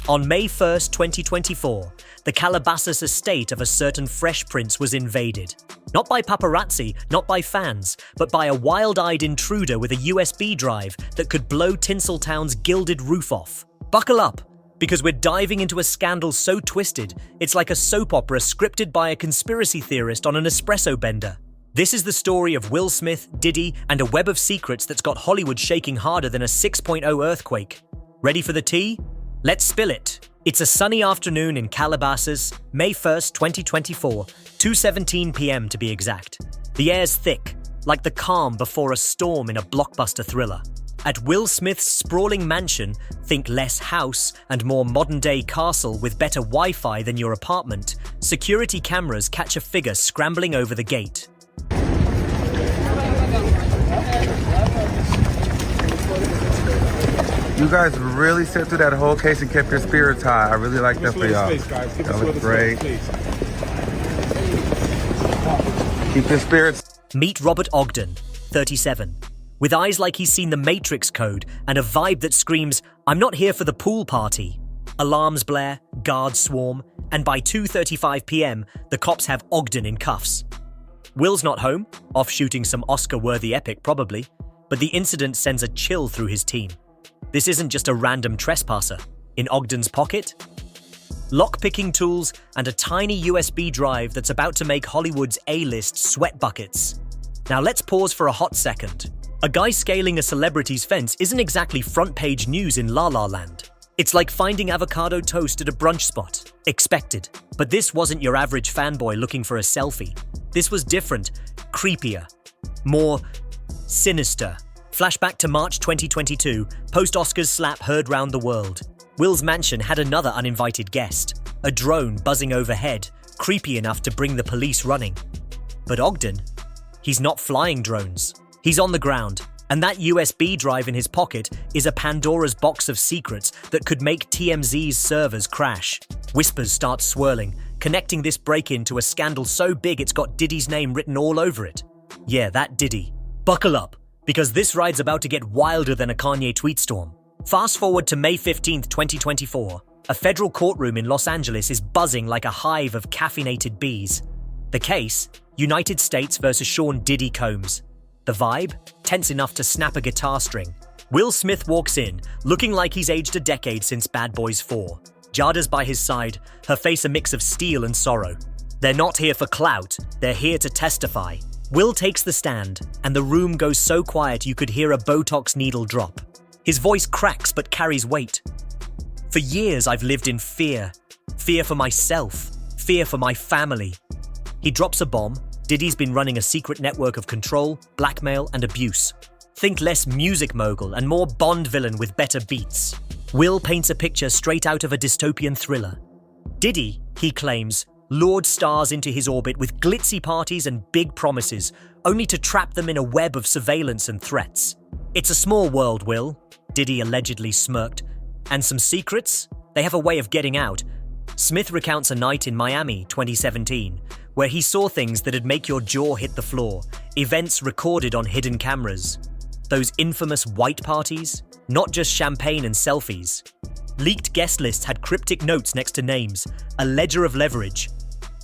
On May 1st, 2024, the Calabasas estate of a certain Fresh Prince was invaded. Not by paparazzi, not by fans, but by a wild-eyed intruder with a USB drive that could blow Tinseltown's gilded roof off. Buckle up, because we're diving into a scandal so twisted, it's like a soap opera scripted by a conspiracy theorist on an espresso bender. This is the story of Will Smith, Diddy, and a web of secrets that's got Hollywood shaking harder than a 6.0 earthquake. Ready for the tea? Let's spill it. It's a sunny afternoon in Calabasas, May 1st, 2024, 2:17 p.m. to be exact. The air's thick, like the calm before a storm in a blockbuster thriller. At Will Smith's sprawling mansion, think less house and more modern-day castle with better Wi-Fi than your apartment, security cameras catch a figure scrambling over the gate. You guys really sat through that whole case and kept your spirits high. I really like that for y'all. That was great. Keep your spirits. Meet Robert Ogden, 37. With eyes like he's seen the Matrix Code and a vibe that screams, "I'm not here for the pool party." Alarms blare, guards swarm, and by 2:35 p.m., the cops have Ogden in cuffs. Will's not home, off shooting some Oscar-worthy epic probably, but the incident sends a chill through his team. This isn't just a random trespasser. In Ogden's pocket, lock-picking tools and a tiny USB drive that's about to make Hollywood's A-list sweat buckets. Now let's pause for a hot second. A guy scaling a celebrity's fence isn't exactly front-page news in La La Land. It's like finding avocado toast at a brunch spot. Expected. But this wasn't your average fanboy looking for a selfie. This was different, creepier, more sinister. Flashback to March 2022, post-Oscars slap heard round the world. Will's mansion had another uninvited guest, a drone buzzing overhead, creepy enough to bring the police running. But Ogden, he's not flying drones. He's on the ground, and that USB drive in his pocket is a Pandora's box of secrets that could make TMZ's servers crash. Whispers start swirling, connecting this break-in to a scandal so big it's got Diddy's name written all over it. Yeah, that Diddy. Buckle up, because this ride's about to get wilder than a Kanye tweet storm. Fast forward to May 15th, 2024. A federal courtroom in Los Angeles is buzzing like a hive of caffeinated bees. The case, United States versus Sean Diddy Combs. The vibe, tense enough to snap a guitar string. Will Smith walks in, looking like he's aged a decade since Bad Boys 4. Jada's by his side, her face a mix of steel and sorrow. They're not here for clout, they're here to testify. Will takes the stand, and the room goes so quiet you could hear a Botox needle drop. His voice cracks but carries weight. For years I've lived in fear. Fear for myself. Fear for my family. He drops a bomb. Diddy's been running a secret network of control, blackmail, and abuse. Think less music mogul and more Bond villain with better beats. Will paints a picture straight out of a dystopian thriller. Diddy, he claims, lured stars into his orbit with glitzy parties and big promises, only to trap them in a web of surveillance and threats. It's a small world, Will, Diddy allegedly smirked. And some secrets? They have a way of getting out. Smith recounts a night in Miami, 2017, where he saw things that'd make your jaw hit the floor, events recorded on hidden cameras. Those infamous white parties? Not just champagne and selfies. Leaked guest lists had cryptic notes next to names, a ledger of leverage.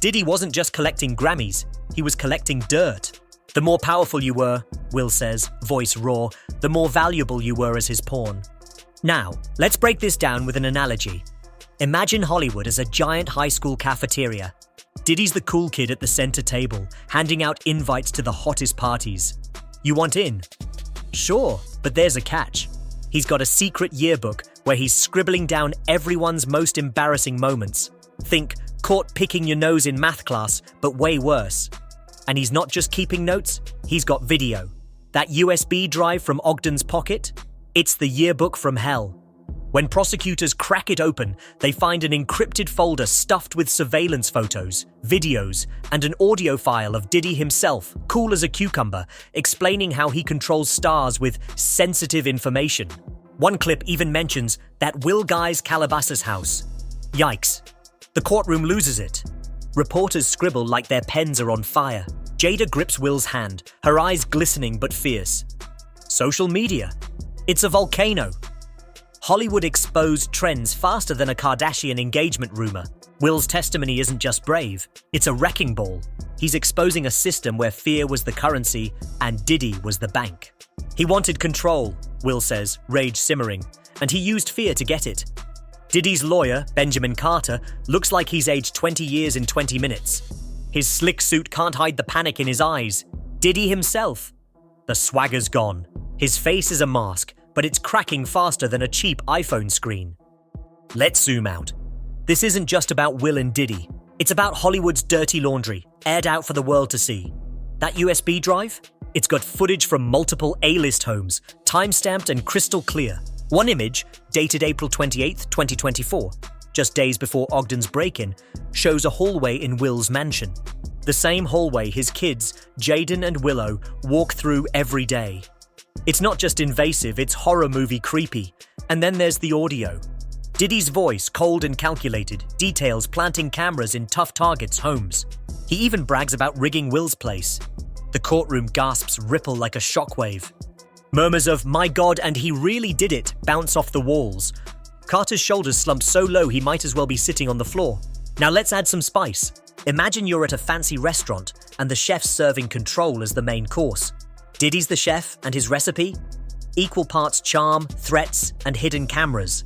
Diddy wasn't just collecting Grammys, he was collecting dirt. The more powerful you were, Will says, voice raw, the more valuable you were as his pawn. Now, let's break this down with an analogy. Imagine Hollywood as a giant high school cafeteria. Diddy's the cool kid at the center table, handing out invites to the hottest parties. You want in? Sure, but there's a catch. He's got a secret yearbook where he's scribbling down everyone's most embarrassing moments. Think caught picking your nose in math class, but way worse. And he's not just keeping notes, he's got video. That USB drive from Ogden's pocket? It's the yearbook from hell. When prosecutors crack it open, they find an encrypted folder stuffed with surveillance photos, videos, and an audio file of Diddy himself, cool as a cucumber, explaining how he controls stars with sensitive information. One clip even mentions that Will Guy's Calabasas house. Yikes. The courtroom loses it. Reporters scribble like their pens are on fire. Jada grips Will's hand, her eyes glistening but fierce. Social media. It's a volcano. Hollywood exposed trends faster than a Kardashian engagement rumor. Will's testimony isn't just brave, it's a wrecking ball. He's exposing a system where fear was the currency and Diddy was the bank. He wanted control, Will says, rage simmering, and he used fear to get it. Diddy's lawyer, Benjamin Carter, looks like he's aged 20 years in 20 minutes. His slick suit can't hide the panic in his eyes. Diddy himself. The swagger's gone. His face is a mask, but it's cracking faster than a cheap iPhone screen. Let's zoom out. This isn't just about Will and Diddy. It's about Hollywood's dirty laundry, aired out for the world to see. That USB drive? It's got footage from multiple A-list homes, time-stamped and crystal clear. One image, dated April 28, 2024, just days before Ogden's break-in, shows a hallway in Will's mansion. The same hallway his kids, Jaden and Willow, walk through every day. It's not just invasive, it's horror movie creepy. And then there's the audio. Diddy's voice, cold and calculated, details planting cameras in tough targets' homes. He even brags about rigging Will's place. The courtroom gasps ripple like a shockwave. Murmurs of, "My God, and he really did it," bounce off the walls. Carter's shoulders slump so low he might as well be sitting on the floor. Now let's add some spice. Imagine you're at a fancy restaurant and the chef's serving control as the main course. Diddy's the chef and his recipe? Equal parts charm, threats, and hidden cameras.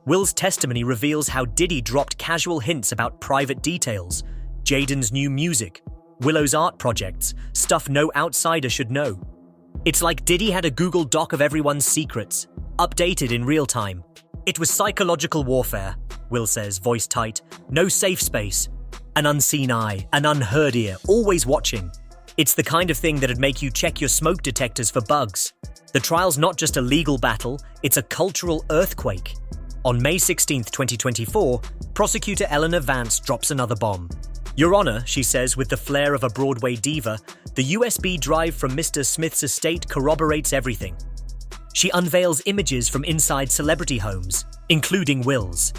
Will's testimony reveals how Diddy dropped casual hints about private details, Jaden's new music, Willow's art projects, stuff no outsider should know. It's like Diddy had a Google Doc of everyone's secrets, updated in real time. It was psychological warfare, Will says, voice tight. No safe space. An unseen eye, an unheard ear, always watching. It's the kind of thing that'd make you check your smoke detectors for bugs. The trial's not just a legal battle, it's a cultural earthquake. On May 16, 2024, prosecutor Eleanor Vance drops another bomb. "Your Honor," she says with the flair of a Broadway diva, "the USB drive from Mr. Smith's estate corroborates everything." She unveils images from inside celebrity homes, including Will's.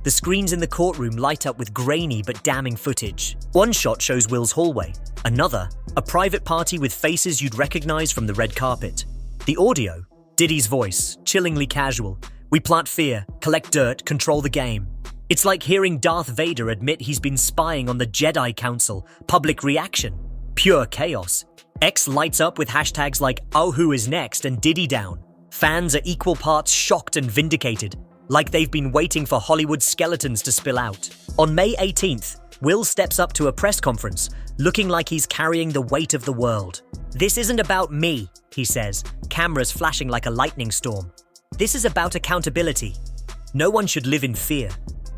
The screens in the courtroom light up with grainy but damning footage. One shot shows Will's hallway. Another, a private party with faces you'd recognize from the red carpet. The audio, Diddy's voice, chillingly casual. "We plant fear, collect dirt, control the game." It's like hearing Darth Vader admit he's been spying on the Jedi Council. Public reaction. Pure chaos. X lights up with hashtags like "Oh, who is next?" and "Diddy down." Fans are equal parts shocked and vindicated, like they've been waiting for Hollywood skeletons to spill out. On May 18th, Will steps up to a press conference, looking like he's carrying the weight of the world. "This isn't about me," he says, cameras flashing like a lightning storm. "This is about accountability. No one should live in fear,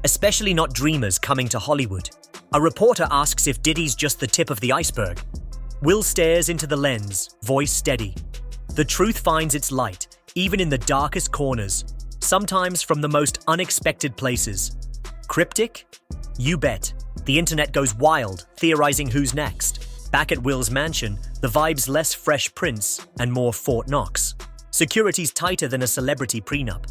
especially not dreamers coming to Hollywood." A reporter asks if Diddy's just the tip of the iceberg. Will stares into the lens, voice steady. The truth finds its light, even in the darkest corners, sometimes from the most unexpected places. Cryptic? You bet. The internet goes wild, theorizing who's next. Back at Will's mansion, the vibe's less Fresh Prince and more Fort Knox. Security's tighter than a celebrity prenup.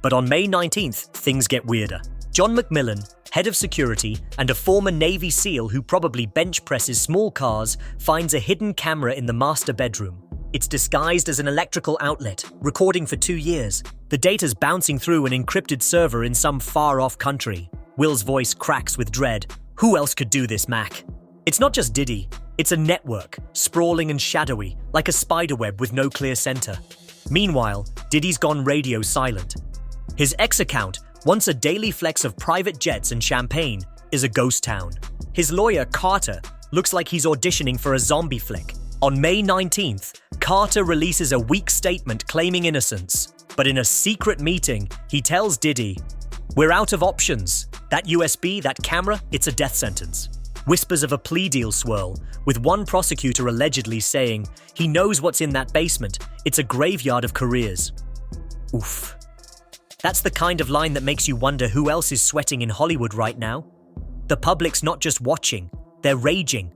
But on May 19th, things get weirder. John McMillan, head of security and a former Navy SEAL who probably bench presses small cars, finds a hidden camera in the master bedroom. It's disguised as an electrical outlet, recording for 2 years. The data's bouncing through an encrypted server in some far-off country. Will's voice cracks with dread. "Who else could do this, Mac?" It's not just Diddy. It's a network, sprawling and shadowy, like a spiderweb with no clear center. Meanwhile, Diddy's gone radio silent. His X account, once a daily flex of private jets and champagne, is a ghost town. His lawyer, Carter, looks like he's auditioning for a zombie flick. On May 19th, Carter releases a weak statement claiming innocence. But in a secret meeting, he tells Diddy, "We're out of options. That USB, that camera, it's a death sentence." Whispers of a plea deal swirl, with one prosecutor allegedly saying, "He knows what's in that basement. It's a graveyard of careers." Oof. That's the kind of line that makes you wonder who else is sweating in Hollywood right now. The public's not just watching, they're raging.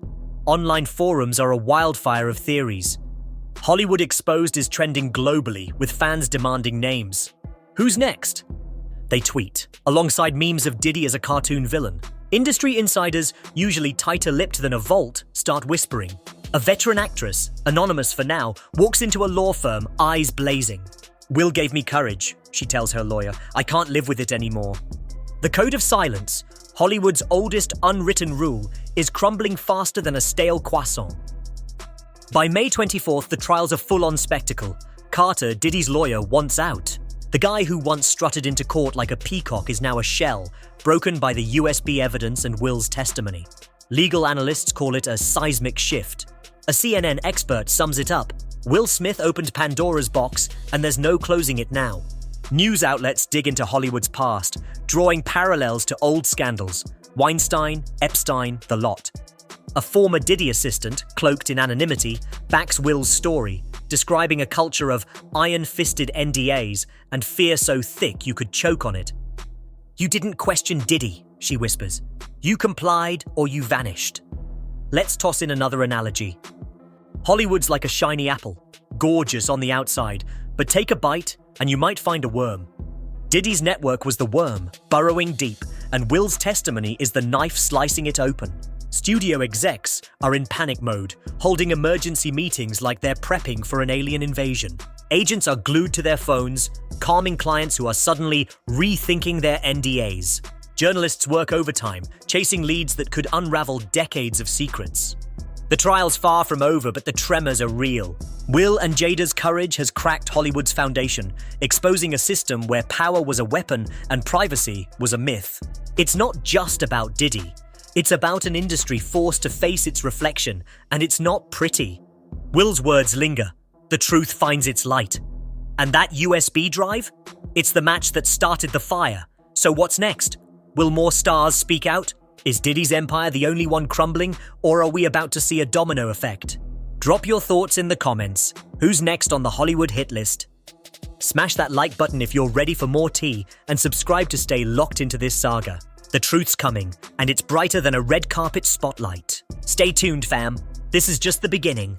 Online forums are a wildfire of theories. Hollywood Exposed is trending globally, with fans demanding names. Who's next? They tweet, alongside memes of Diddy as a cartoon villain. Industry insiders, usually tighter-lipped than a vault, start whispering. A veteran actress, anonymous for now, walks into a law firm, eyes blazing. "Will gave me courage. she tells her lawyer. I can't live with it anymore. The code of silence, Hollywood's oldest unwritten rule, is crumbling faster than a stale croissant. By May 24th, the trial's a full-on spectacle. Carter, Diddy's lawyer, wants out. The guy who once strutted into court like a peacock is now a shell, broken by the USB evidence and Will's testimony. Legal analysts call it a seismic shift. A CNN expert sums it up. Will Smith opened Pandora's box, and there's no closing it now. News outlets dig into Hollywood's past, drawing parallels to old scandals. Weinstein, Epstein, the lot. A former Diddy assistant, cloaked in anonymity, backs Will's story, describing a culture of iron-fisted NDAs and fear so thick you could choke on it. You didn't question Diddy, she whispers. You complied or you vanished. Let's toss in another analogy. Hollywood's like a shiny apple, gorgeous on the outside, but take a bite and you might find a worm. Diddy's network was the worm, burrowing deep, and Will's testimony is the knife slicing it open. Studio execs are in panic mode, holding emergency meetings like they're prepping for an alien invasion. Agents are glued to their phones, calming clients who are suddenly rethinking their NDAs. Journalists work overtime, chasing leads that could unravel decades of secrets. The trial's far from over, but the tremors are real. Will and Jada's courage has cracked Hollywood's foundation, exposing a system where power was a weapon and privacy was a myth. It's not just about Diddy. It's about an industry forced to face its reflection, and it's not pretty. Will's words linger. The truth finds its light. And that USB drive? It's the match that started the fire. So what's next? Will more stars speak out? Is Diddy's empire the only one crumbling, or are we about to see a domino effect? Drop your thoughts in the comments. Who's next on the Hollywood hit list? Smash that like button if you're ready for more tea, and subscribe to stay locked into this saga. The truth's coming, and it's brighter than a red carpet spotlight. Stay tuned, fam. This is just the beginning.